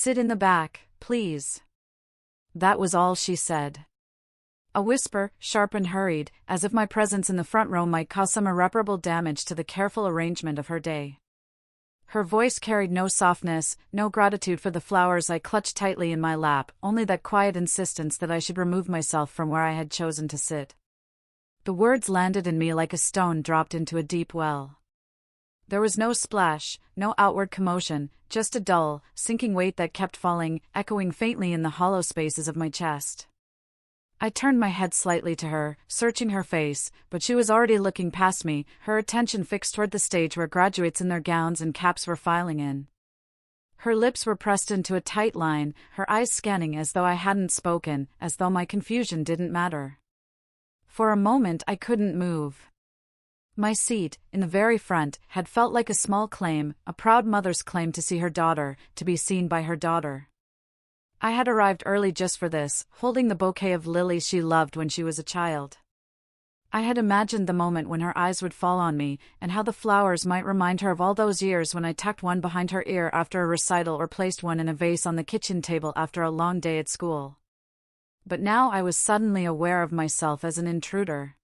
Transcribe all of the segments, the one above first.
Sit in the back, please. That was all she said. A whisper, sharp and hurried, as if my presence in the front row might cause some irreparable damage to the careful arrangement of her day. Her voice carried no softness, no gratitude for the flowers I clutched tightly in my lap, only that quiet insistence that I should remove myself from where I had chosen to sit. The words landed in me like a stone dropped into a deep well. There was no splash, no outward commotion, just a dull, sinking weight that kept falling, echoing faintly in the hollow spaces of my chest. I turned my head slightly to her, searching her face, but she was already looking past me, her attention fixed toward the stage where graduates in their gowns and caps were filing in. Her lips were pressed into a tight line, her eyes scanning as though I hadn't spoken, as though my confusion didn't matter. For a moment I couldn't move. My seat, in the very front, had felt like a small claim, a proud mother's claim to see her daughter, to be seen by her daughter. I had arrived early just for this, holding the bouquet of lilies she loved when she was a child. I had imagined the moment when her eyes would fall on me, and how the flowers might remind her of all those years when I tucked one behind her ear after a recital or placed one in a vase on the kitchen table after a long day at school. But now I was suddenly aware of myself as an intruder.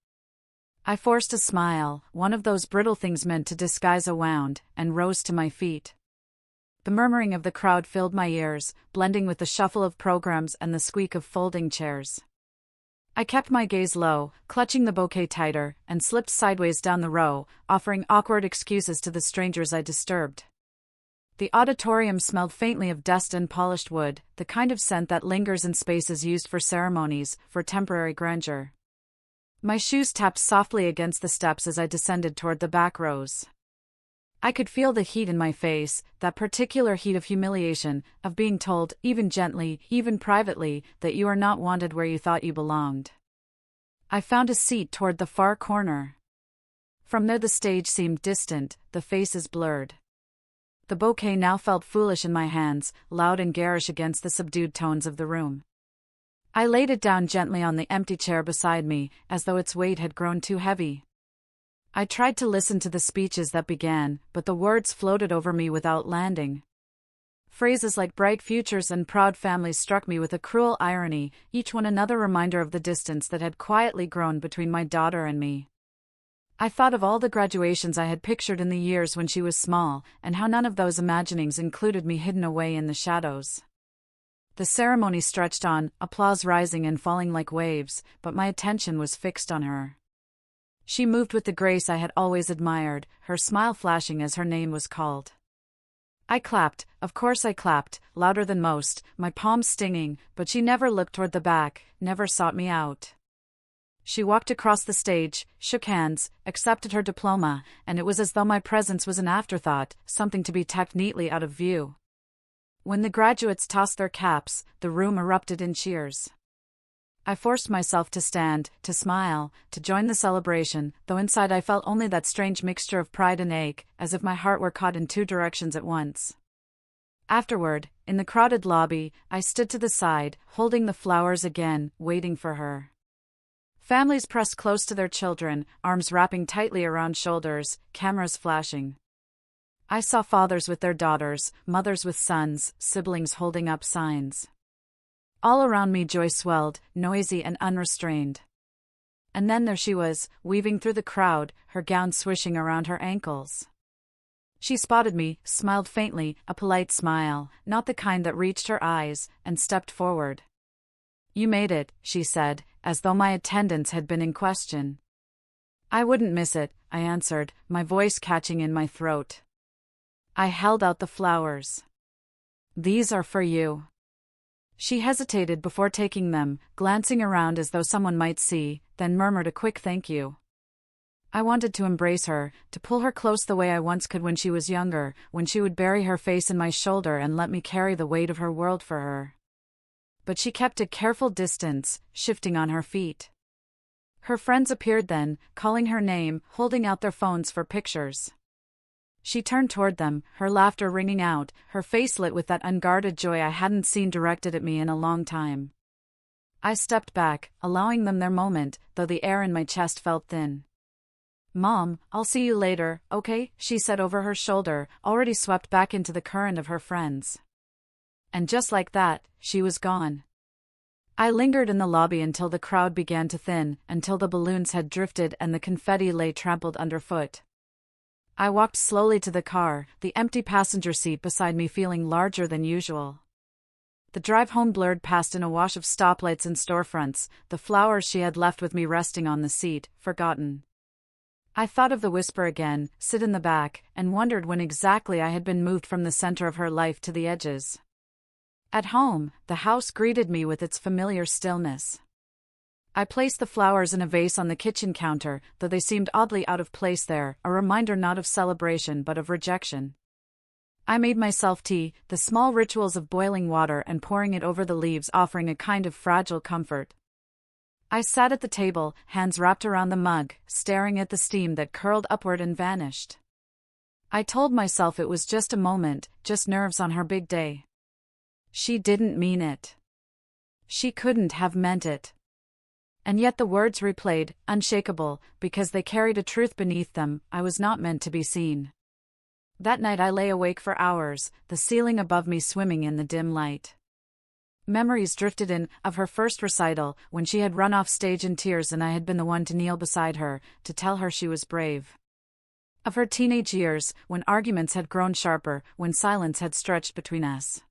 I forced a smile, one of those brittle things meant to disguise a wound, and rose to my feet. The murmuring of the crowd filled my ears, blending with the shuffle of programs and the squeak of folding chairs. I kept my gaze low, clutching the bouquet tighter, and slipped sideways down the row, offering awkward excuses to the strangers I disturbed. The auditorium smelled faintly of dust and polished wood, the kind of scent that lingers in spaces used for ceremonies, for temporary grandeur. My shoes tapped softly against the steps as I descended toward the back rows. I could feel the heat in my face, that particular heat of humiliation, of being told, even gently, even privately, that you are not wanted where you thought you belonged. I found a seat toward the far corner. From there the stage seemed distant, the faces blurred. The bouquet now felt foolish in my hands, loud and garish against the subdued tones of the room. I laid it down gently on the empty chair beside me, as though its weight had grown too heavy. I tried to listen to the speeches that began, but the words floated over me without landing. Phrases like bright futures and proud families struck me with a cruel irony, each one another reminder of the distance that had quietly grown between my daughter and me. I thought of all the graduations I had pictured in the years when she was small, and how none of those imaginings included me hidden away in the shadows. The ceremony stretched on, applause rising and falling like waves, but my attention was fixed on her. She moved with the grace I had always admired, her smile flashing as her name was called. I clapped, of course I clapped, louder than most, my palms stinging, but she never looked toward the back, never sought me out. She walked across the stage, shook hands, accepted her diploma, and it was as though my presence was an afterthought, something to be tucked neatly out of view. When the graduates tossed their caps, the room erupted in cheers. I forced myself to stand, to smile, to join the celebration, though inside I felt only that strange mixture of pride and ache, as if my heart were caught in two directions at once. Afterward, in the crowded lobby, I stood to the side, holding the flowers again, waiting for her. Families pressed close to their children, arms wrapping tightly around shoulders, cameras flashing. I saw fathers with their daughters, mothers with sons, siblings holding up signs. All around me joy swelled, noisy and unrestrained. And then there she was, weaving through the crowd, her gown swishing around her ankles. She spotted me, smiled faintly, a polite smile, not the kind that reached her eyes, and stepped forward. "You made it," she said, as though my attendance had been in question. "I wouldn't miss it," I answered, my voice catching in my throat. I held out the flowers. "These are for you." She hesitated before taking them, glancing around as though someone might see, then murmured a quick thank you. I wanted to embrace her, to pull her close the way I once could when she was younger, when she would bury her face in my shoulder and let me carry the weight of her world for her. But she kept a careful distance, shifting on her feet. Her friends appeared then, calling her name, holding out their phones for pictures. She turned toward them, her laughter ringing out, her face lit with that unguarded joy I hadn't seen directed at me in a long time. I stepped back, allowing them their moment, though the air in my chest felt thin. "Mom, I'll see you later, okay?" she said over her shoulder, already swept back into the current of her friends. And just like that, she was gone. I lingered in the lobby until the crowd began to thin, until the balloons had drifted and the confetti lay trampled underfoot. I walked slowly to the car, the empty passenger seat beside me feeling larger than usual. The drive home blurred past in a wash of stoplights and storefronts, the flowers she had left with me resting on the seat, forgotten. I thought of the whisper again, sit in the back, and wondered when exactly I had been moved from the center of her life to the edges. At home, the house greeted me with its familiar stillness. I placed the flowers in a vase on the kitchen counter, though they seemed oddly out of place there, a reminder not of celebration but of rejection. I made myself tea, the small rituals of boiling water and pouring it over the leaves offering a kind of fragile comfort. I sat at the table, hands wrapped around the mug, staring at the steam that curled upward and vanished. I told myself it was just a moment, just nerves on her big day. She didn't mean it. She couldn't have meant it. And yet the words replayed, unshakable, because they carried a truth beneath them. I was not meant to be seen. That night I lay awake for hours, the ceiling above me swimming in the dim light. Memories drifted in, of her first recital, when she had run off stage in tears and I had been the one to kneel beside her, to tell her she was brave. Of her teenage years, when arguments had grown sharper, when silence had stretched between us.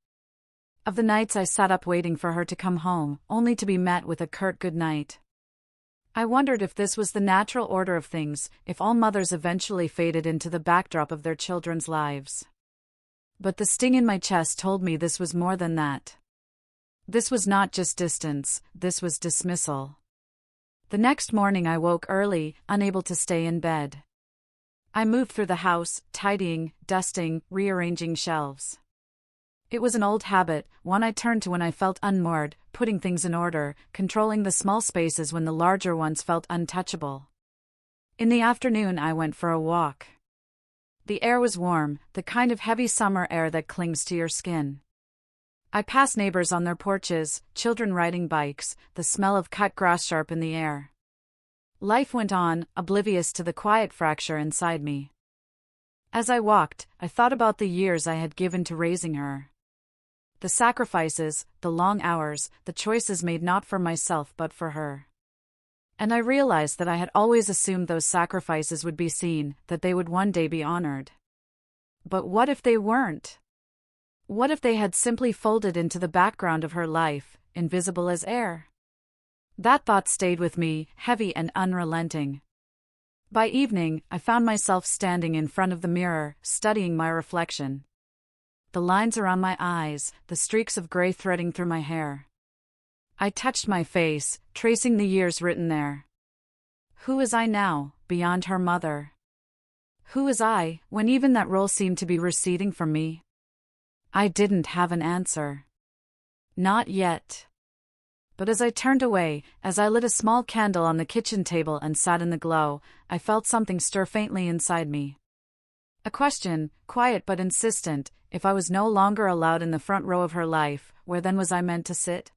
Of the nights I sat up waiting for her to come home, only to be met with a curt good night. I wondered if this was the natural order of things, if all mothers eventually faded into the backdrop of their children's lives. But the sting in my chest told me this was more than that. This was not just distance, this was dismissal. The next morning I woke early, unable to stay in bed. I moved through the house, tidying, dusting, rearranging shelves. It was an old habit, one I turned to when I felt unmoored, putting things in order, controlling the small spaces when the larger ones felt untouchable. In the afternoon I went for a walk. The air was warm, the kind of heavy summer air that clings to your skin. I passed neighbors on their porches, children riding bikes, the smell of cut grass sharp in the air. Life went on, oblivious to the quiet fracture inside me. As I walked, I thought about the years I had given to raising her. The sacrifices, the long hours, the choices made not for myself but for her. And I realized that I had always assumed those sacrifices would be seen, that they would one day be honored. But what if they weren't? What if they had simply folded into the background of her life, invisible as air? That thought stayed with me, heavy and unrelenting. By evening, I found myself standing in front of the mirror, studying my reflection. The lines around my eyes, the streaks of gray threading through my hair. I touched my face, tracing the years written there. Who was I now, beyond her mother? Who was I, when even that role seemed to be receding from me? I didn't have an answer. Not yet. But as I turned away, as I lit a small candle on the kitchen table and sat in the glow, I felt something stir faintly inside me. A question, quiet but insistent, if I was no longer allowed in the front row of her life, where then was I meant to sit?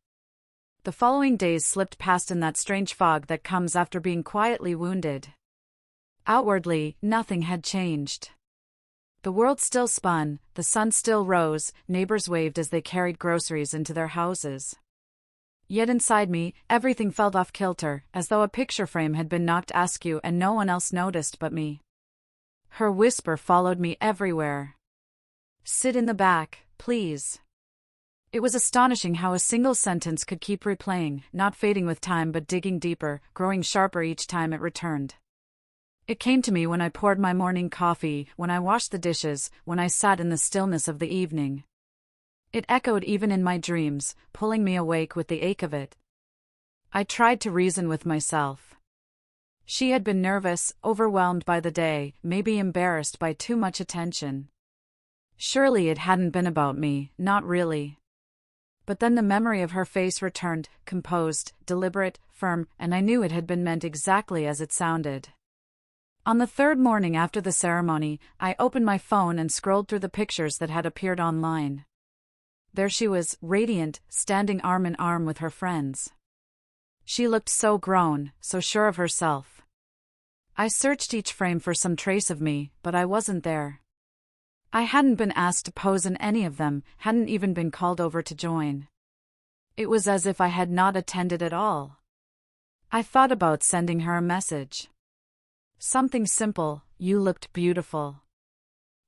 The following days slipped past in that strange fog that comes after being quietly wounded. Outwardly, nothing had changed. The world still spun, the sun still rose, neighbors waved as they carried groceries into their houses. Yet inside me, everything felt off kilter, as though a picture frame had been knocked askew and no one else noticed but me. Her whisper followed me everywhere. Sit in the back, please. It was astonishing how a single sentence could keep replaying, not fading with time but digging deeper, growing sharper each time it returned. It came to me when I poured my morning coffee, when I washed the dishes, when I sat in the stillness of the evening. It echoed even in my dreams, pulling me awake with the ache of it. I tried to reason with myself. She had been nervous, overwhelmed by the day, maybe embarrassed by too much attention. Surely it hadn't been about me, not really. But then the memory of her face returned, composed, deliberate, firm, and I knew it had been meant exactly as it sounded. On the third morning after the ceremony, I opened my phone and scrolled through the pictures that had appeared online. There she was, radiant, standing arm in arm with her friends. She looked so grown, so sure of herself. I searched each frame for some trace of me, but I wasn't there. I hadn't been asked to pose in any of them, hadn't even been called over to join. It was as if I had not attended at all. I thought about sending her a message. Something simple: "You looked beautiful.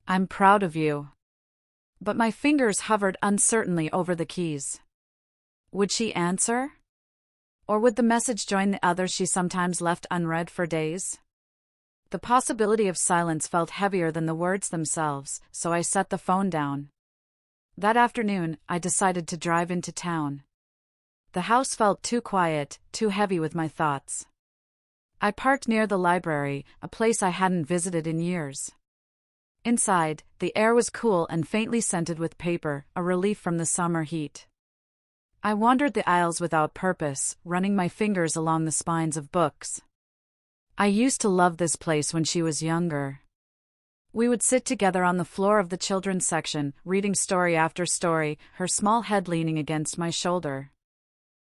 I'm proud of you." But my fingers hovered uncertainly over the keys. Would she answer? Or would the message join the others she sometimes left unread for days? The possibility of silence felt heavier than the words themselves, so I set the phone down. That afternoon, I decided to drive into town. The house felt too quiet, too heavy with my thoughts. I parked near the library, a place I hadn't visited in years. Inside, the air was cool and faintly scented with paper, a relief from the summer heat. I wandered the aisles without purpose, running my fingers along the spines of books. I used to love this place when she was younger. We would sit together on the floor of the children's section, reading story after story, her small head leaning against my shoulder.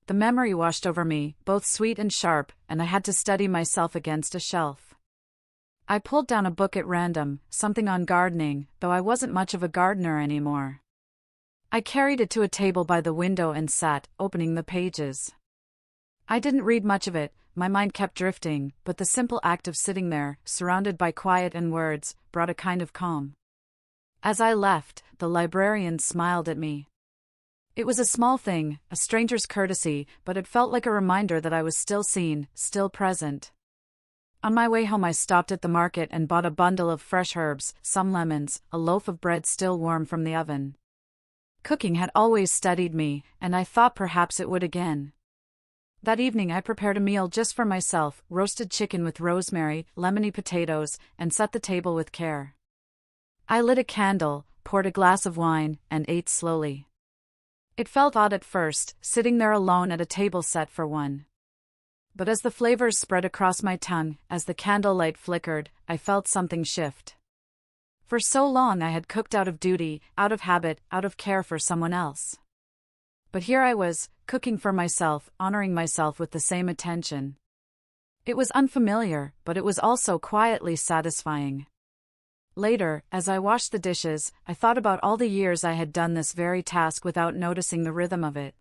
The memory washed over me, both sweet and sharp, and I had to steady myself against a shelf. I pulled down a book at random, something on gardening, though I wasn't much of a gardener anymore. I carried it to a table by the window and sat, opening the pages. I didn't read much of it, my mind kept drifting, but the simple act of sitting there, surrounded by quiet and words, brought a kind of calm. As I left, the librarian smiled at me. It was a small thing, a stranger's courtesy, but it felt like a reminder that I was still seen, still present. On my way home I stopped at the market and bought a bundle of fresh herbs, some lemons, a loaf of bread still warm from the oven. Cooking had always steadied me, and I thought perhaps it would again. That evening I prepared a meal just for myself, roasted chicken with rosemary, lemony potatoes, and set the table with care. I lit a candle, poured a glass of wine, and ate slowly. It felt odd at first, sitting there alone at a table set for one. But as the flavors spread across my tongue, as the candlelight flickered, I felt something shift. For so long I had cooked out of duty, out of habit, out of care for someone else. But here I was, cooking for myself, honoring myself with the same attention. It was unfamiliar, but it was also quietly satisfying. Later, as I washed the dishes, I thought about all the years I had done this very task without noticing the rhythm of it.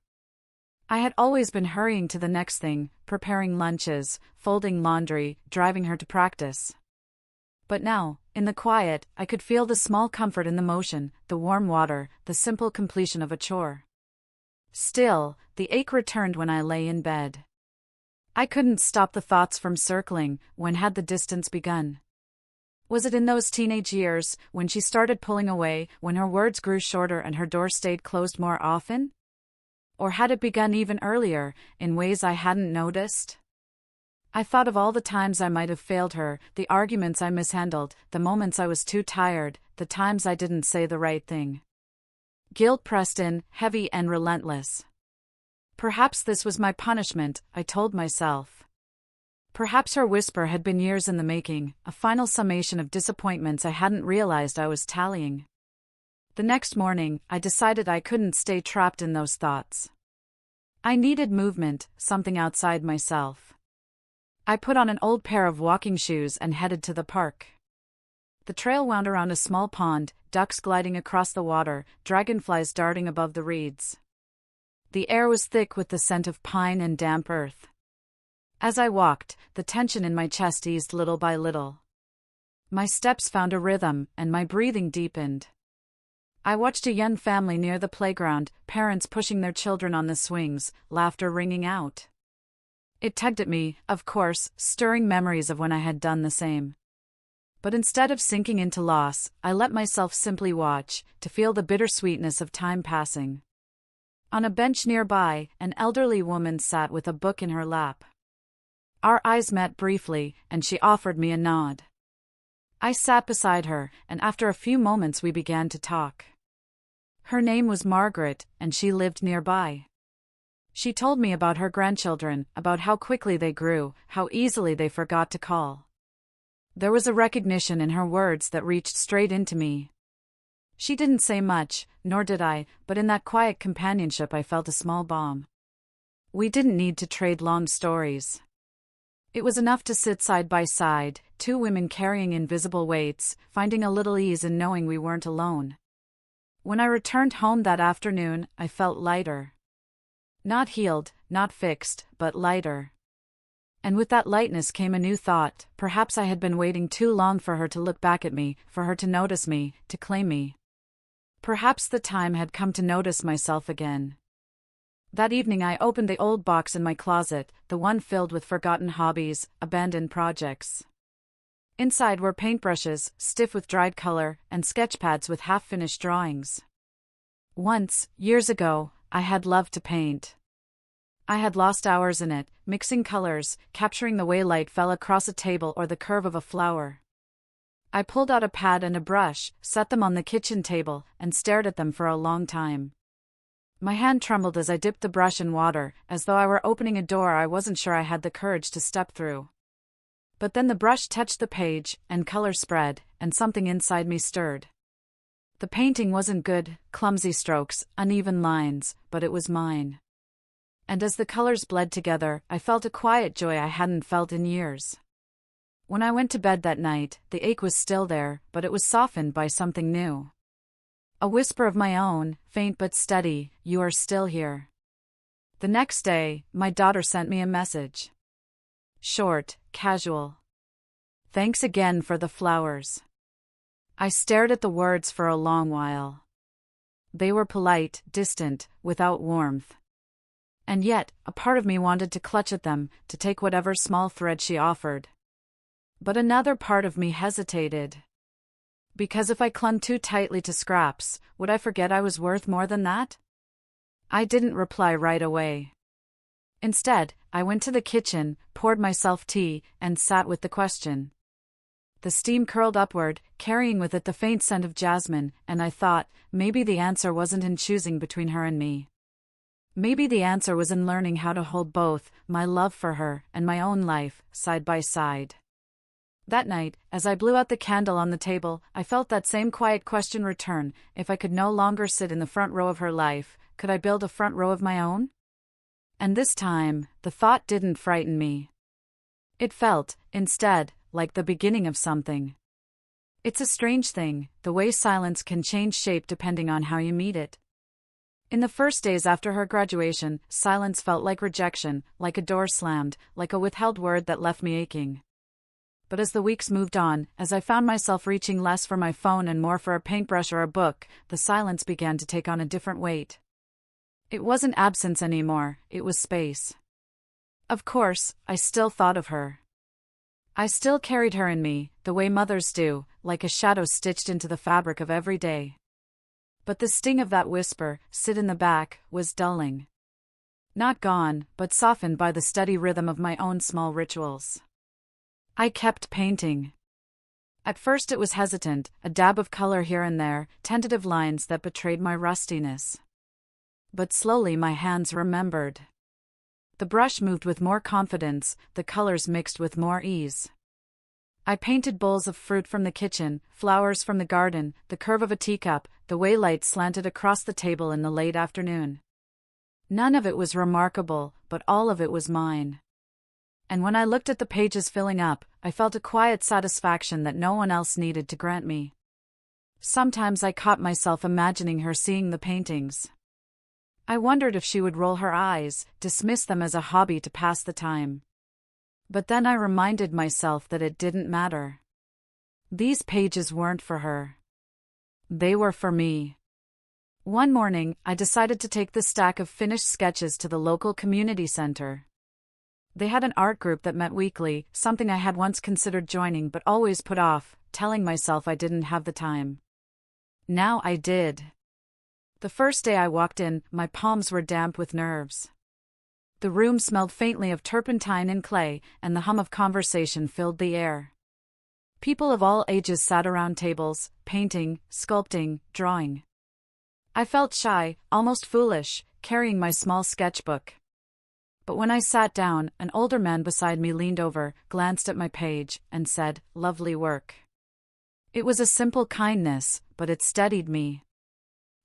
I had always been hurrying to the next thing, preparing lunches, folding laundry, driving her to practice. But now, in the quiet, I could feel the small comfort in the motion, the warm water, the simple completion of a chore. Still, the ache returned when I lay in bed. I couldn't stop the thoughts from circling. When had the distance begun? Was it in those teenage years, when she started pulling away, when her words grew shorter and her door stayed closed more often? Or had it begun even earlier, in ways I hadn't noticed? I thought of all the times I might have failed her, the arguments I mishandled, the moments I was too tired, the times I didn't say the right thing. Guilt pressed in, heavy and relentless. Perhaps this was my punishment, I told myself. Perhaps her whisper had been years in the making, a final summation of disappointments I hadn't realized I was tallying. The next morning, I decided I couldn't stay trapped in those thoughts. I needed movement, something outside myself. I put on an old pair of walking shoes and headed to the park. The trail wound around a small pond, ducks gliding across the water, dragonflies darting above the reeds. The air was thick with the scent of pine and damp earth. As I walked, the tension in my chest eased little by little. My steps found a rhythm, and my breathing deepened. I watched a young family near the playground, parents pushing their children on the swings, laughter ringing out. It tugged at me, of course, stirring memories of when I had done the same. But instead of sinking into loss, I let myself simply watch, to feel the bittersweetness of time passing. On a bench nearby, an elderly woman sat with a book in her lap. Our eyes met briefly, and she offered me a nod. I sat beside her, and after a few moments we began to talk. Her name was Margaret, and she lived nearby. She told me about her grandchildren, about how quickly they grew, how easily they forgot to call. There was a recognition in her words that reached straight into me. She didn't say much, nor did I, but in that quiet companionship I felt a small balm. We didn't need to trade long stories. It was enough to sit side by side, two women carrying invisible weights, finding a little ease in knowing we weren't alone. When I returned home that afternoon, I felt lighter. Not healed, not fixed, but lighter. And with that lightness came a new thought. Perhaps I had been waiting too long for her to look back at me, for her to notice me, to claim me. Perhaps the time had come to notice myself again. That evening I opened the old box in my closet, the one filled with forgotten hobbies, abandoned projects. Inside were paintbrushes, stiff with dried color, and sketchpads with half-finished drawings. Once, years ago, I had loved to paint. I had lost hours in it, mixing colors, capturing the way light fell across a table or the curve of a flower. I pulled out a pad and a brush, set them on the kitchen table, and stared at them for a long time. My hand trembled as I dipped the brush in water, as though I were opening a door I wasn't sure I had the courage to step through. But then the brush touched the page, and color spread, and something inside me stirred. The painting wasn't good, clumsy strokes, uneven lines, but it was mine. And as the colors bled together, I felt a quiet joy I hadn't felt in years. When I went to bed that night, the ache was still there, but it was softened by something new. A whisper of my own, faint but steady, "You are still here." The next day, my daughter sent me a message. Short, casual. "Thanks again for the flowers." I stared at the words for a long while. They were polite, distant, without warmth. And yet, a part of me wanted to clutch at them, to take whatever small thread she offered. But another part of me hesitated. Because if I clung too tightly to scraps, would I forget I was worth more than that? I didn't reply right away. Instead, I went to the kitchen, poured myself tea, and sat with the question. The steam curled upward, carrying with it the faint scent of jasmine, and I thought, maybe the answer wasn't in choosing between her and me. Maybe the answer was in learning how to hold both, my love for her and my own life, side by side. That night, as I blew out the candle on the table, I felt that same quiet question return. If I could no longer sit in the front row of her life, could I build a front row of my own? And this time, the thought didn't frighten me. It felt, instead, like the beginning of something. It's a strange thing, the way silence can change shape depending on how you meet it. In the first days after her graduation, silence felt like rejection, like a door slammed, like a withheld word that left me aching. But as the weeks moved on, as I found myself reaching less for my phone and more for a paintbrush or a book, the silence began to take on a different weight. It wasn't absence anymore, it was space. Of course, I still thought of her. I still carried her in me, the way mothers do, like a shadow stitched into the fabric of every day. But the sting of that whisper, "Sit in the back," was dulling. Not gone, but softened by the steady rhythm of my own small rituals. I kept painting. At first it was hesitant, a dab of color here and there, tentative lines that betrayed my rustiness. But slowly my hands remembered. The brush moved with more confidence, the colors mixed with more ease. I painted bowls of fruit from the kitchen, flowers from the garden, the curve of a teacup, the way light slanted across the table in the late afternoon. None of it was remarkable, but all of it was mine. And when I looked at the pages filling up, I felt a quiet satisfaction that no one else needed to grant me. Sometimes I caught myself imagining her seeing the paintings. I wondered if she would roll her eyes, dismiss them as a hobby to pass the time. But then I reminded myself that it didn't matter. These pages weren't for her. They were for me. One morning, I decided to take the stack of finished sketches to the local community center. They had an art group that met weekly, something I had once considered joining but always put off, telling myself I didn't have the time. Now I did. The first day I walked in, my palms were damp with nerves. The room smelled faintly of turpentine and clay, and the hum of conversation filled the air. People of all ages sat around tables, painting, sculpting, drawing. I felt shy, almost foolish, carrying my small sketchbook. But when I sat down, an older man beside me leaned over, glanced at my page, and said, "Lovely work." It was a simple kindness, but it steadied me.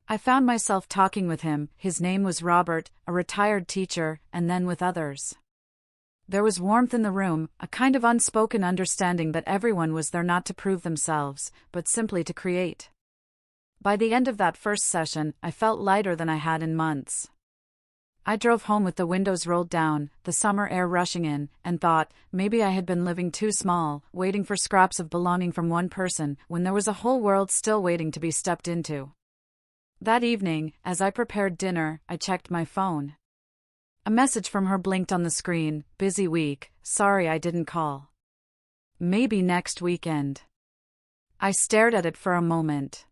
I found myself talking with him. His name was Robert, a retired teacher, and then with others. There was warmth in the room, a kind of unspoken understanding that everyone was there not to prove themselves, but simply to create. By the end of that first session, I felt lighter than I had in months. I drove home with the windows rolled down, the summer air rushing in, and thought, maybe I had been living too small, waiting for scraps of belonging from one person, when there was a whole world still waiting to be stepped into. That evening, as I prepared dinner, I checked my phone. A message from her blinked on the screen: busy week, sorry I didn't call. Maybe next weekend. I stared at it for a moment.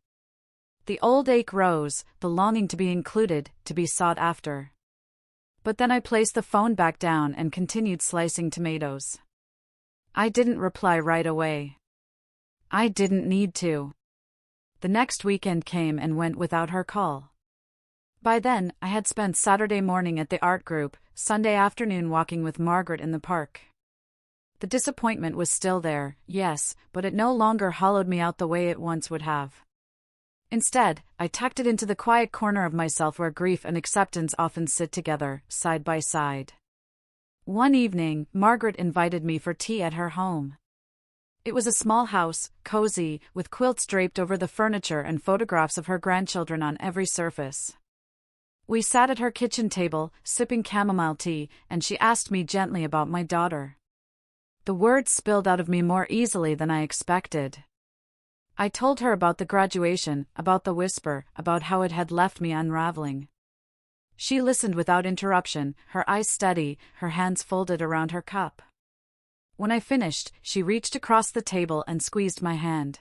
The old ache rose, the longing to be included, to be sought after. But then I placed the phone back down and continued slicing tomatoes. I didn't reply right away. I didn't need to. The next weekend came and went without her call. By then, I had spent Saturday morning at the art group, Sunday afternoon walking with Margaret in the park. The disappointment was still there, yes, but it no longer hollowed me out the way it once would have. Instead, I tucked it into the quiet corner of myself where grief and acceptance often sit together, side by side. One evening, Margaret invited me for tea at her home. It was a small house, cozy, with quilts draped over the furniture and photographs of her grandchildren on every surface. We sat at her kitchen table, sipping chamomile tea, and she asked me gently about my daughter. The words spilled out of me more easily than I expected. I told her about the graduation, about the whisper, about how it had left me unraveling. She listened without interruption, her eyes steady, her hands folded around her cup. When I finished, she reached across the table and squeezed my hand.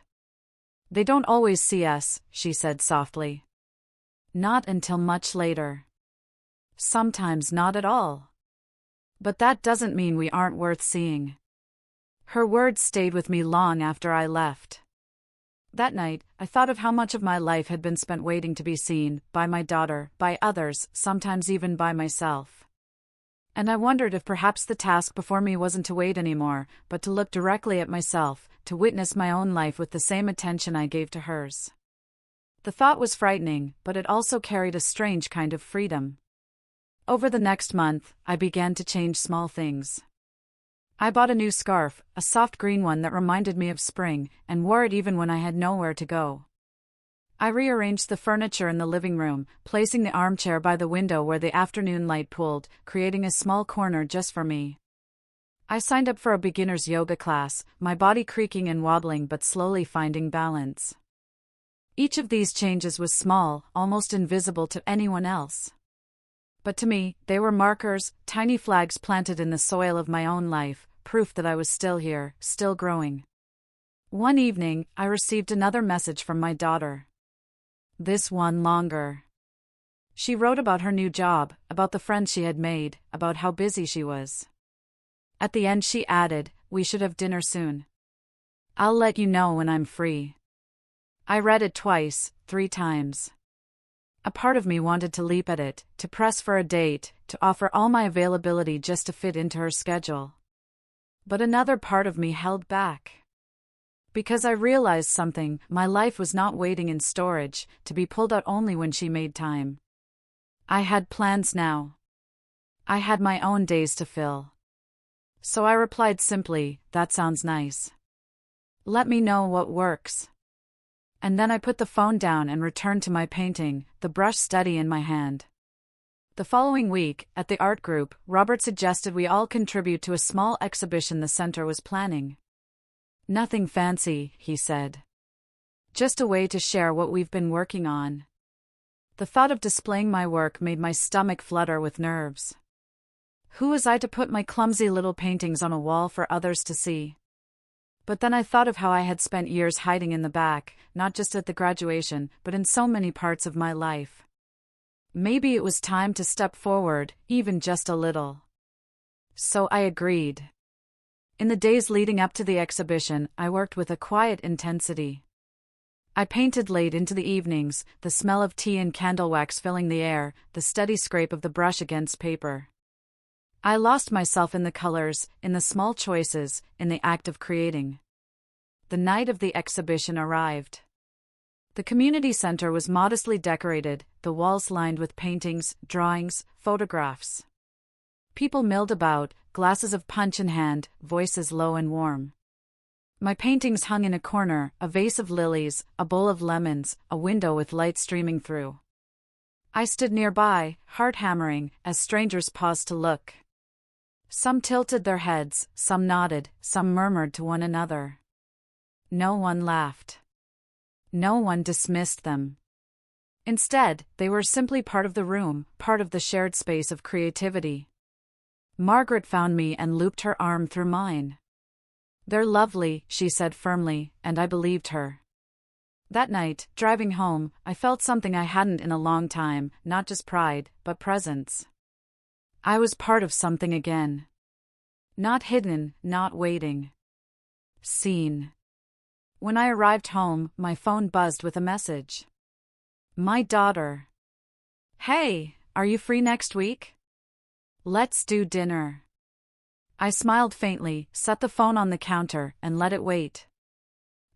"They don't always see us," she said softly. "Not until much later. Sometimes not at all. But that doesn't mean we aren't worth seeing." Her words stayed with me long after I left. That night, I thought of how much of my life had been spent waiting to be seen, by my daughter, by others, sometimes even by myself. And I wondered if perhaps the task before me wasn't to wait anymore, but to look directly at myself, to witness my own life with the same attention I gave to hers. The thought was frightening, but it also carried a strange kind of freedom. Over the next month, I began to change small things. I bought a new scarf, a soft green one that reminded me of spring, and wore it even when I had nowhere to go. I rearranged the furniture in the living room, placing the armchair by the window where the afternoon light pooled, creating a small corner just for me. I signed up for a beginner's yoga class, my body creaking and wobbling but slowly finding balance. Each of these changes was small, almost invisible to anyone else. But to me, they were markers, tiny flags planted in the soil of my own life, proof that I was still here, still growing. One evening, I received another message from my daughter. This one longer. She wrote about her new job, about the friends she had made, about how busy she was. At the end she added, "We should have dinner soon. I'll let you know when I'm free." I read it twice, 3 times. A part of me wanted to leap at it, to press for a date, to offer all my availability just to fit into her schedule. But another part of me held back. Because I realized something, my life was not waiting in storage, to be pulled out only when she made time. I had plans now. I had my own days to fill. So I replied simply, "That sounds nice. Let me know what works." And then I put the phone down and returned to my painting, the brush steady in my hand. The following week, at the art group, Robert suggested we all contribute to a small exhibition the center was planning. "Nothing fancy," he said. "Just a way to share what we've been working on." The thought of displaying my work made my stomach flutter with nerves. Who was I to put my clumsy little paintings on a wall for others to see? But then I thought of how I had spent years hiding in the back, not just at the graduation, but in so many parts of my life. Maybe it was time to step forward, even just a little. So I agreed. In the days leading up to the exhibition, I worked with a quiet intensity. I painted late into the evenings, the smell of tea and candle wax filling the air, the steady scrape of the brush against paper. I lost myself in the colors, in the small choices, in the act of creating. The night of the exhibition arrived. The community center was modestly decorated, the walls lined with paintings, drawings, photographs. People milled about, glasses of punch in hand, voices low and warm. My paintings hung in a corner, a vase of lilies, a bowl of lemons, a window with light streaming through. I stood nearby, heart hammering, as strangers paused to look. Some tilted their heads, some nodded, some murmured to one another. No one laughed. No one dismissed them. Instead, they were simply part of the room, part of the shared space of creativity. Margaret found me and looped her arm through mine. "They're lovely," she said firmly, and I believed her. That night, driving home, I felt something I hadn't in a long time, not just pride, but presence. I was part of something again. Not hidden, not waiting. Seen. When I arrived home, my phone buzzed with a message. My daughter. "Hey, are you free next week? Let's do dinner." I smiled faintly, set the phone on the counter, and let it wait.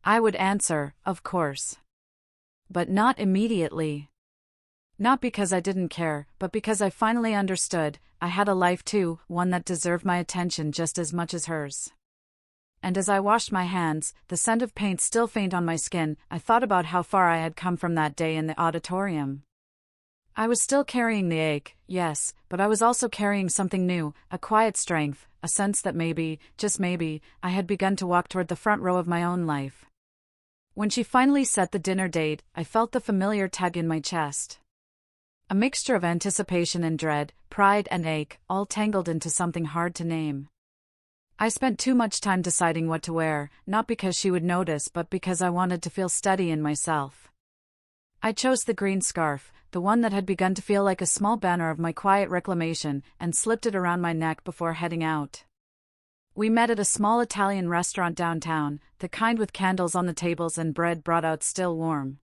I would answer, of course. But not immediately. Not because I didn't care, but because I finally understood, I had a life too, one that deserved my attention just as much as hers. And as I washed my hands, the scent of paint still faint on my skin, I thought about how far I had come from that day in the auditorium. I was still carrying the ache, yes, but I was also carrying something new, a quiet strength, a sense that maybe, just maybe, I had begun to walk toward the front row of my own life. When she finally set the dinner date, I felt the familiar tug in my chest. A mixture of anticipation and dread, pride and ache, all tangled into something hard to name. I spent too much time deciding what to wear, not because she would notice but because I wanted to feel steady in myself. I chose the green scarf, the one that had begun to feel like a small banner of my quiet reclamation, and slipped it around my neck before heading out. We met at a small Italian restaurant downtown, the kind with candles on the tables and bread brought out still warm.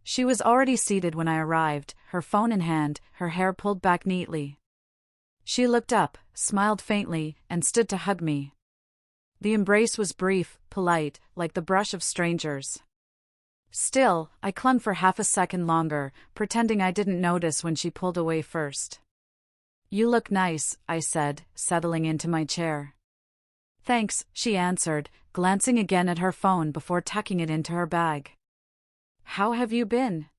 She was already seated when I arrived, her phone in hand, her hair pulled back neatly. She looked up, smiled faintly, and stood to hug me. The embrace was brief, polite, like the brush of strangers. Still, I clung for half a second longer, pretending I didn't notice when she pulled away first. "You look nice," I said, settling into my chair. "Thanks," she answered, glancing again at her phone before tucking it into her bag. "How have you been?"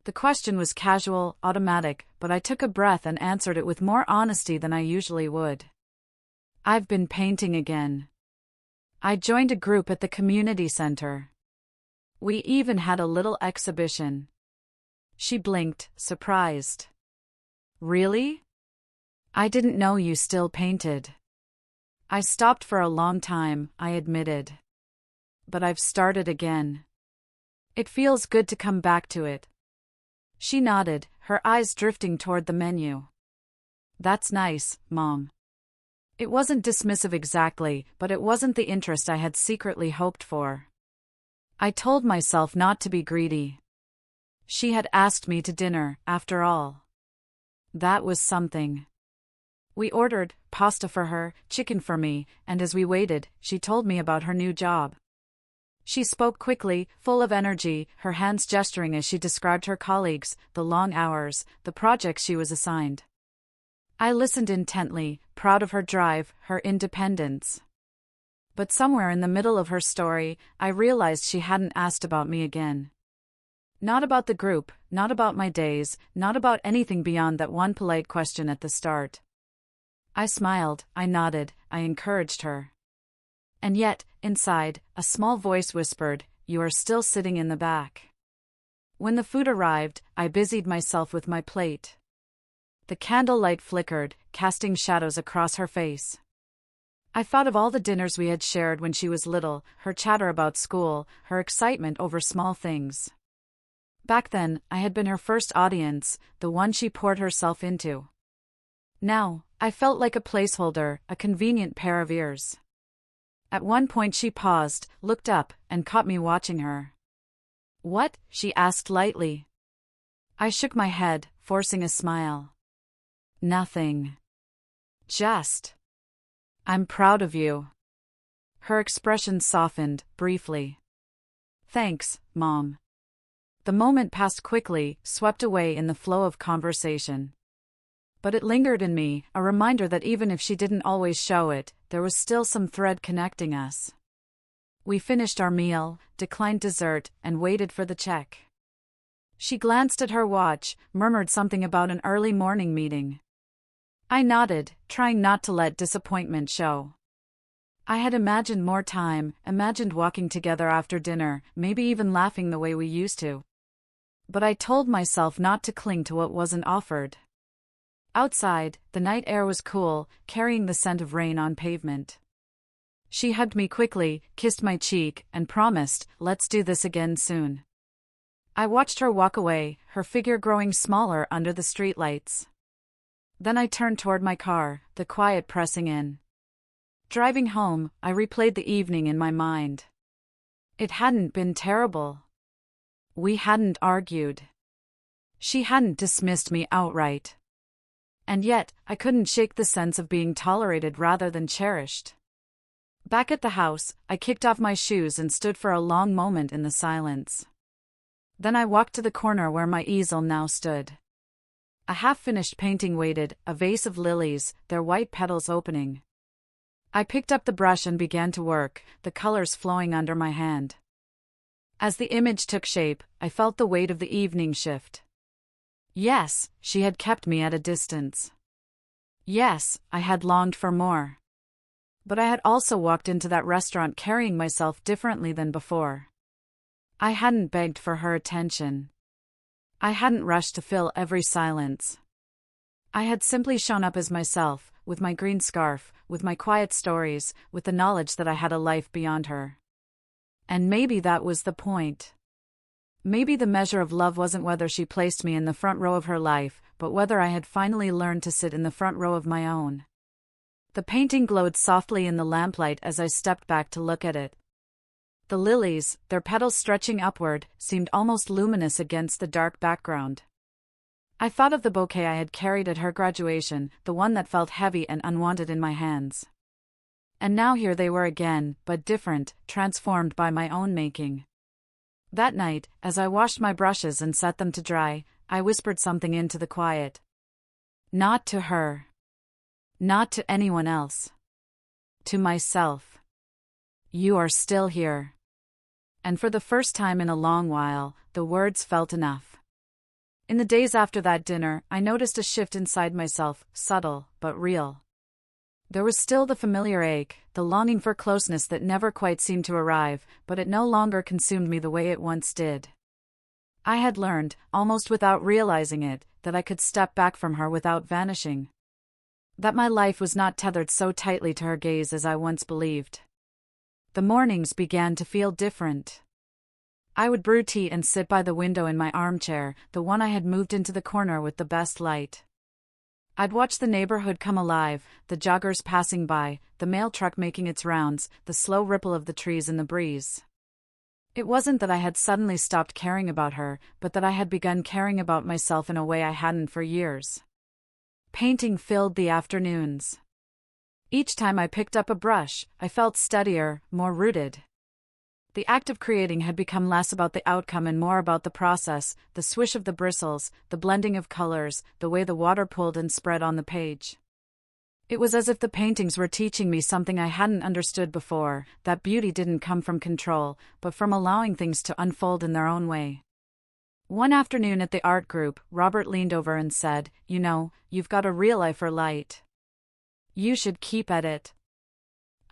The question was casual, automatic, but I took a breath and answered it with more honesty than I usually would. "I've been painting again. I joined a group at the community center. We even had a little exhibition." She blinked, surprised. "Really? I didn't know you still painted." "I stopped for a long time," I admitted. "But I've started again. It feels good to come back to it." She nodded, her eyes drifting toward the menu. "That's nice, Mom." It wasn't dismissive exactly, but it wasn't the interest I had secretly hoped for. I told myself not to be greedy. She had asked me to dinner, after all. That was something. We ordered pasta for her, chicken for me, and as we waited, she told me about her new job. She spoke quickly, full of energy, her hands gesturing as she described her colleagues, the long hours, the projects she was assigned. I listened intently, proud of her drive, her independence. But somewhere in the middle of her story, I realized she hadn't asked about me again. Not about the group, not about my days, not about anything beyond that one polite question at the start. I smiled, I nodded, I encouraged her. And yet, inside, a small voice whispered, "You are still sitting in the back." When the food arrived, I busied myself with my plate. The candlelight flickered, casting shadows across her face. I thought of all the dinners we had shared when she was little, her chatter about school, her excitement over small things. Back then, I had been her first audience, the one she poured herself into. Now, I felt like a placeholder, a convenient pair of ears. At one point she paused, looked up, and caught me watching her. "What?" she asked lightly. I shook my head, forcing a smile. "Nothing. Just. I'm proud of you." Her expression softened, briefly. "Thanks, Mom." The moment passed quickly, swept away in the flow of conversation. But it lingered in me, a reminder that even if she didn't always show it, there was still some thread connecting us. We finished our meal, declined dessert, and waited for the check. She glanced at her watch, murmured something about an early morning meeting. I nodded, trying not to let disappointment show. I had imagined more time, imagined walking together after dinner, maybe even laughing the way we used to. But I told myself not to cling to what wasn't offered. Outside, the night air was cool, carrying the scent of rain on pavement. She hugged me quickly, kissed my cheek, and promised, "Let's do this again soon." I watched her walk away, her figure growing smaller under the streetlights. Then I turned toward my car, the quiet pressing in. Driving home, I replayed the evening in my mind. It hadn't been terrible. We hadn't argued. She hadn't dismissed me outright. And yet, I couldn't shake the sense of being tolerated rather than cherished. Back at the house, I kicked off my shoes and stood for a long moment in the silence. Then I walked to the corner where my easel now stood. A half-finished painting waited, a vase of lilies, their white petals opening. I picked up the brush and began to work, the colors flowing under my hand. As the image took shape, I felt the weight of the evening shift. Yes, she had kept me at a distance. Yes, I had longed for more. But I had also walked into that restaurant carrying myself differently than before. I hadn't begged for her attention. I hadn't rushed to fill every silence. I had simply shown up as myself, with my green scarf, with my quiet stories, with the knowledge that I had a life beyond her. And maybe that was the point. Maybe the measure of love wasn't whether she placed me in the front row of her life, but whether I had finally learned to sit in the front row of my own. The painting glowed softly in the lamplight as I stepped back to look at it. The lilies, their petals stretching upward, seemed almost luminous against the dark background. I thought of the bouquet I had carried at her graduation, the one that felt heavy and unwanted in my hands. And now here they were again, but different, transformed by my own making. That night, as I washed my brushes and set them to dry, I whispered something into the quiet. Not to her. Not to anyone else. To myself. You are still here. And for the first time in a long while, the words felt enough. In the days after that dinner, I noticed a shift inside myself, subtle, but real. There was still the familiar ache, the longing for closeness that never quite seemed to arrive, but it no longer consumed me the way it once did. I had learned, almost without realizing it, that I could step back from her without vanishing. That my life was not tethered so tightly to her gaze as I once believed. The mornings began to feel different. I would brew tea and sit by the window in my armchair, the one I had moved into the corner with the best light. I'd watch the neighborhood come alive, the joggers passing by, the mail truck making its rounds, the slow ripple of the trees in the breeze. It wasn't that I had suddenly stopped caring about her, but that I had begun caring about myself in a way I hadn't for years. Painting filled the afternoons. Each time I picked up a brush, I felt steadier, more rooted. The act of creating had become less about the outcome and more about the process, the swish of the bristles, the blending of colors, the way the water pulled and spread on the page. It was as if the paintings were teaching me something I hadn't understood before, that beauty didn't come from control, but from allowing things to unfold in their own way. One afternoon at the art group, Robert leaned over and said, "You know, you've got a real eye for light. You should keep at it."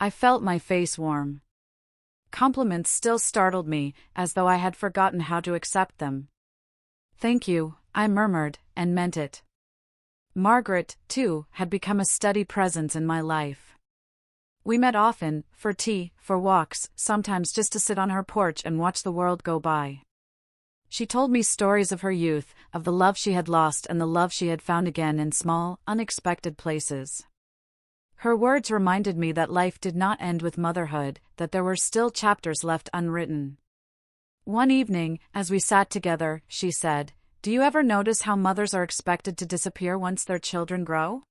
I felt my face warm. Compliments still startled me, as though I had forgotten how to accept them. "Thank you," I murmured, and meant it. Margaret, too, had become a steady presence in my life. We met often, for tea, for walks, sometimes just to sit on her porch and watch the world go by. She told me stories of her youth, of the love she had lost and the love she had found again in small, unexpected places. Her words reminded me that life did not end with motherhood, that there were still chapters left unwritten. One evening, as we sat together, she said, "Do you ever notice how mothers are expected to disappear once their children grow?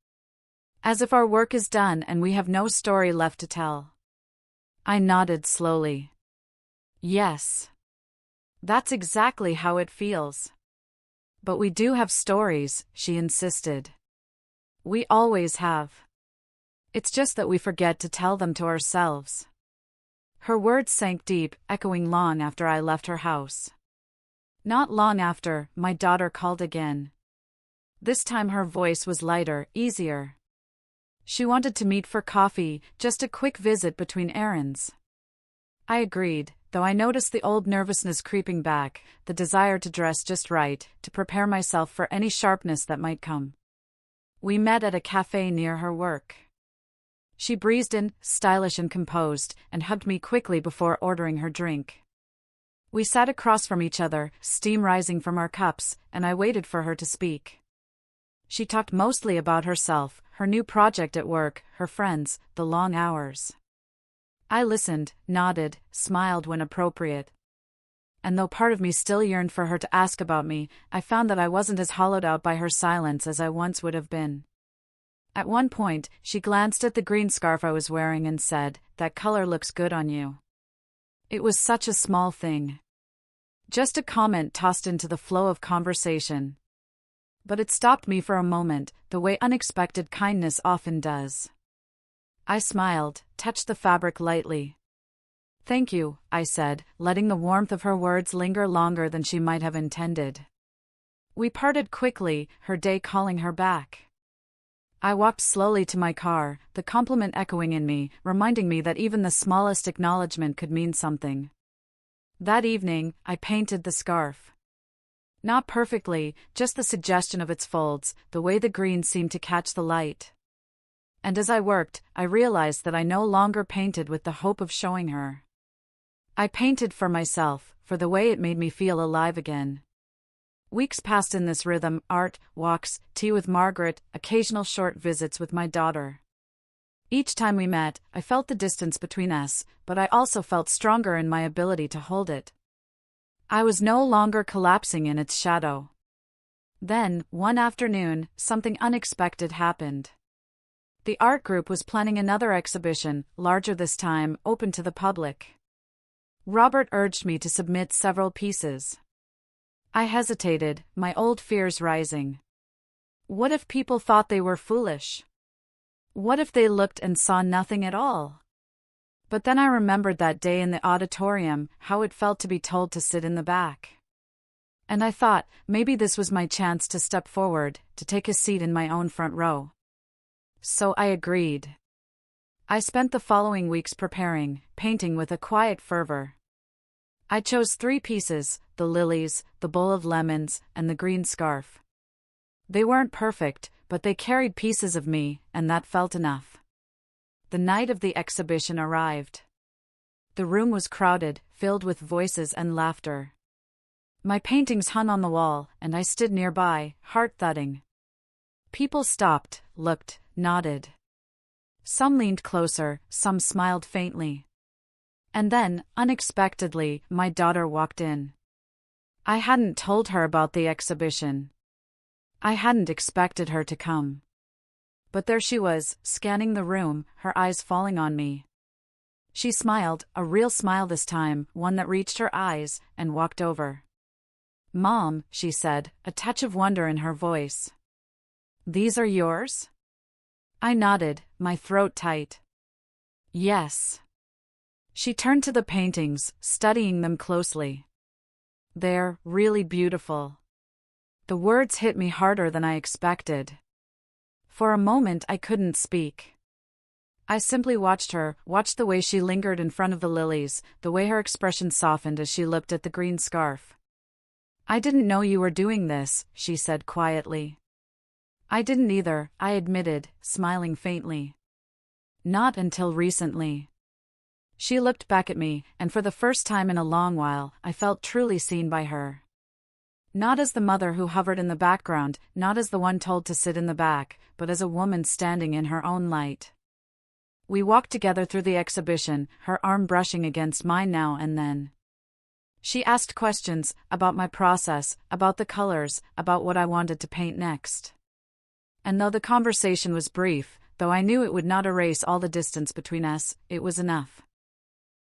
As if our work is done and we have no story left to tell." I nodded slowly. Yes. That's exactly how it feels. But we do have stories, she insisted. We always have. It's just that we forget to tell them to ourselves. Her words sank deep, echoing long after I left her house. Not long after, my daughter called again. This time her voice was lighter, easier. She wanted to meet for coffee, just a quick visit between errands. I agreed, though I noticed the old nervousness creeping back, the desire to dress just right, to prepare myself for any sharpness that might come. We met at a cafe near her work. She breezed in, stylish and composed, and hugged me quickly before ordering her drink. We sat across from each other, steam rising from our cups, and I waited for her to speak. She talked mostly about herself, her new project at work, her friends, the long hours. I listened, nodded, smiled when appropriate. And though part of me still yearned for her to ask about me, I found that I wasn't as hollowed out by her silence as I once would have been. At one point, she glanced at the green scarf I was wearing and said, "That color looks good on you." It was such a small thing. Just a comment tossed into the flow of conversation. But it stopped me for a moment, the way unexpected kindness often does. I smiled, touched the fabric lightly. "Thank you," I said, letting the warmth of her words linger longer than she might have intended. We parted quickly, her day calling her back. I walked slowly to my car, the compliment echoing in me, reminding me that even the smallest acknowledgement could mean something. That evening, I painted the scarf. Not perfectly, just the suggestion of its folds, the way the green seemed to catch the light. And as I worked, I realized that I no longer painted with the hope of showing her. I painted for myself, for the way it made me feel alive again. Weeks passed in this rhythm: art, walks, tea with Margaret, occasional short visits with my daughter. Each time we met, I felt the distance between us, but I also felt stronger in my ability to hold it. I was no longer collapsing in its shadow. Then, one afternoon, something unexpected happened. The art group was planning another exhibition, larger this time, open to the public. Robert urged me to submit several pieces. I hesitated, my old fears rising. What if people thought they were foolish? What if they looked and saw nothing at all? But then I remembered that day in the auditorium, how it felt to be told to sit in the back. And I thought, maybe this was my chance to step forward, to take a seat in my own front row. So I agreed. I spent the following weeks preparing, painting with a quiet fervor. I chose 3 pieces: the lilies, the bowl of lemons, and the green scarf. They weren't perfect, but they carried pieces of me, and that felt enough. The night of the exhibition arrived. The room was crowded, filled with voices and laughter. My paintings hung on the wall, and I stood nearby, heart thudding. People stopped, looked, nodded. Some leaned closer, some smiled faintly. And then, unexpectedly, my daughter walked in. I hadn't told her about the exhibition. I hadn't expected her to come. But there she was, scanning the room, her eyes falling on me. She smiled, a real smile this time, one that reached her eyes, and walked over. "Mom," she said, a touch of wonder in her voice. "These are yours?" I nodded, my throat tight. "Yes." She turned to the paintings, studying them closely. "They're really beautiful." The words hit me harder than I expected. For a moment I couldn't speak. I simply watched her, watched the way she lingered in front of the lilies, the way her expression softened as she looked at the green scarf. "I didn't know you were doing this," she said quietly. "I didn't either," I admitted, smiling faintly. "Not until recently." She looked back at me, and for the first time in a long while, I felt truly seen by her. Not as the mother who hovered in the background, not as the one told to sit in the back, but as a woman standing in her own light. We walked together through the exhibition, her arm brushing against mine now and then. She asked questions, about my process, about the colors, about what I wanted to paint next. And though the conversation was brief, though I knew it would not erase all the distance between us, it was enough.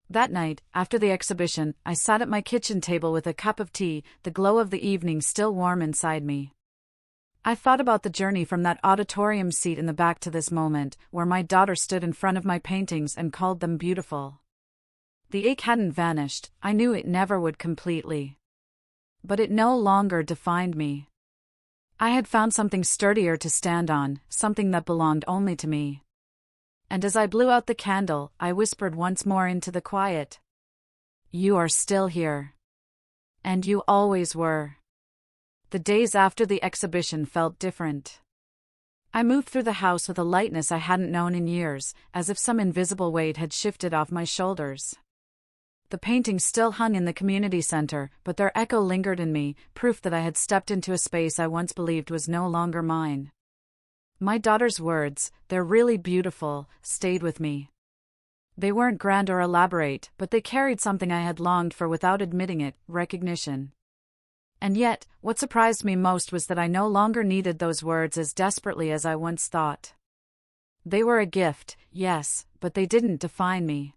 That night, after the exhibition, I sat at my kitchen table with a cup of tea, the glow of the evening still warm inside me. I thought about the journey from that auditorium seat in the back to this moment, where my daughter stood in front of my paintings and called them beautiful. The ache hadn't vanished, I knew it never would completely. But it no longer defined me. I had found something sturdier to stand on, something that belonged only to me. And as I blew out the candle, I whispered once more into the quiet. You are still here. And you always were. The days after the exhibition felt different. I moved through the house with a lightness I hadn't known in years, as if some invisible weight had shifted off my shoulders. The paintings still hung in the community center, but their echo lingered in me, proof that I had stepped into a space I once believed was no longer mine. My daughter's words, "They're really beautiful," stayed with me. They weren't grand or elaborate, but they carried something I had longed for without admitting it, recognition. And yet, what surprised me most was that I no longer needed those words as desperately as I once thought. They were a gift, yes, but they didn't define me.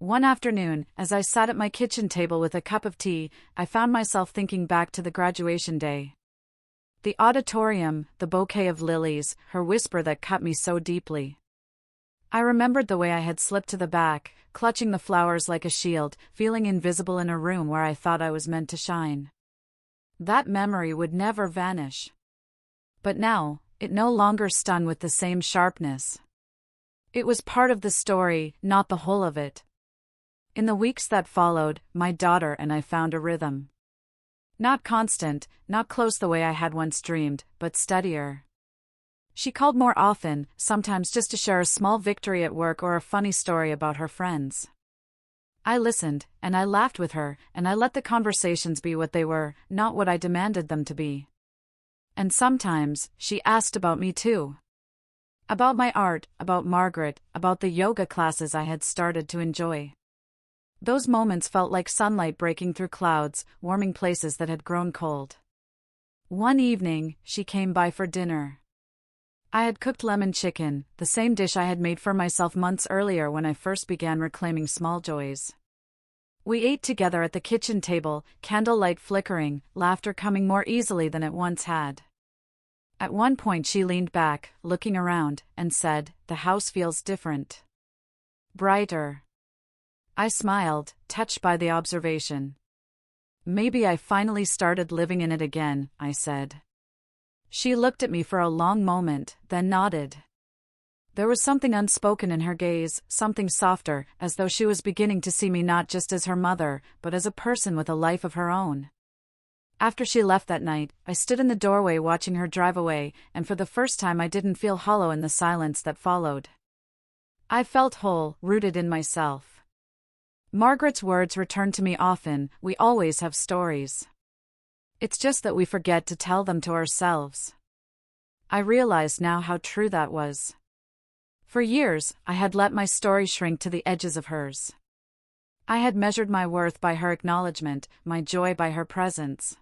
One afternoon, as I sat at my kitchen table with a cup of tea, I found myself thinking back to the graduation day. The auditorium, the bouquet of lilies, her whisper that cut me so deeply. I remembered the way I had slipped to the back, clutching the flowers like a shield, feeling invisible in a room where I thought I was meant to shine. That memory would never vanish. But now, it no longer stung with the same sharpness. It was part of the story, not the whole of it. In the weeks that followed, my daughter and I found a rhythm. Not constant, not close the way I had once dreamed, but steadier. She called more often, sometimes just to share a small victory at work or a funny story about her friends. I listened, and I laughed with her, and I let the conversations be what they were, not what I demanded them to be. And sometimes, she asked about me too. About my art, about Margaret, about the yoga classes I had started to enjoy. Those moments felt like sunlight breaking through clouds, warming places that had grown cold. One evening, she came by for dinner. I had cooked lemon chicken, the same dish I had made for myself months earlier when I first began reclaiming small joys. We ate together at the kitchen table, candlelight flickering, laughter coming more easily than it once had. At one point she leaned back, looking around, and said, "The house feels different. Brighter." I smiled, touched by the observation. "Maybe I finally started living in it again," I said. She looked at me for a long moment, then nodded. There was something unspoken in her gaze, something softer, as though she was beginning to see me not just as her mother, but as a person with a life of her own. After she left that night, I stood in the doorway watching her drive away, and for the first time I didn't feel hollow in the silence that followed. I felt whole, rooted in myself. Margaret's words returned to me often, "We always have stories. It's just that we forget to tell them to ourselves." I realized now how true that was. For years, I had let my story shrink to the edges of hers. I had measured my worth by her acknowledgement, my joy by her presence.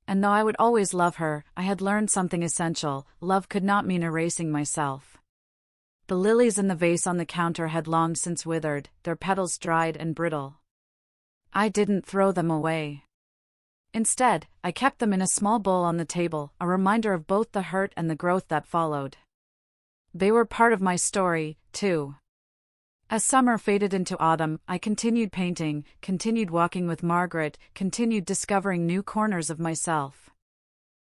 And though I would always love her, I had learned something essential: love could not mean erasing myself. The lilies in the vase on the counter had long since withered, their petals dried and brittle. I didn't throw them away. Instead, I kept them in a small bowl on the table, a reminder of both the hurt and the growth that followed. They were part of my story, too. As summer faded into autumn, I continued painting, continued walking with Margaret, continued discovering new corners of myself.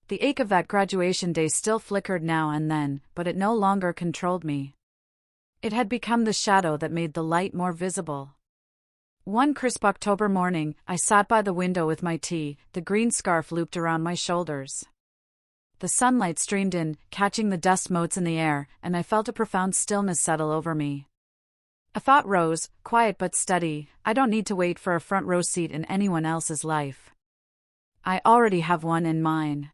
The ache of that graduation day still flickered now and then, but it no longer controlled me. It had become the shadow that made the light more visible. One crisp October morning, I sat by the window with my tea, the green scarf looped around my shoulders. The sunlight streamed in, catching the dust motes in the air, and I felt a profound stillness settle over me. A thought rose, quiet but steady: I don't need to wait for a front row seat in anyone else's life. I already have one in mine.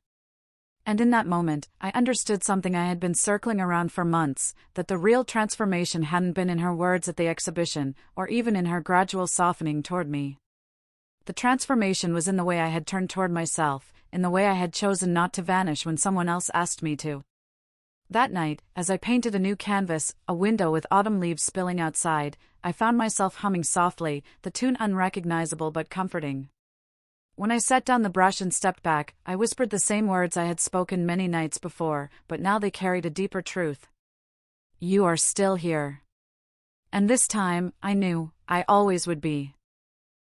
And in that moment, I understood something I had been circling around for months, that the real transformation hadn't been in her words at the exhibition, or even in her gradual softening toward me. The transformation was in the way I had turned toward myself, in the way I had chosen not to vanish when someone else asked me to. That night, as I painted a new canvas, a window with autumn leaves spilling outside, I found myself humming softly, the tune unrecognizable but comforting. When I set down the brush and stepped back, I whispered the same words I had spoken many nights before, but now they carried a deeper truth. You are still here. And this time, I knew, I always would be.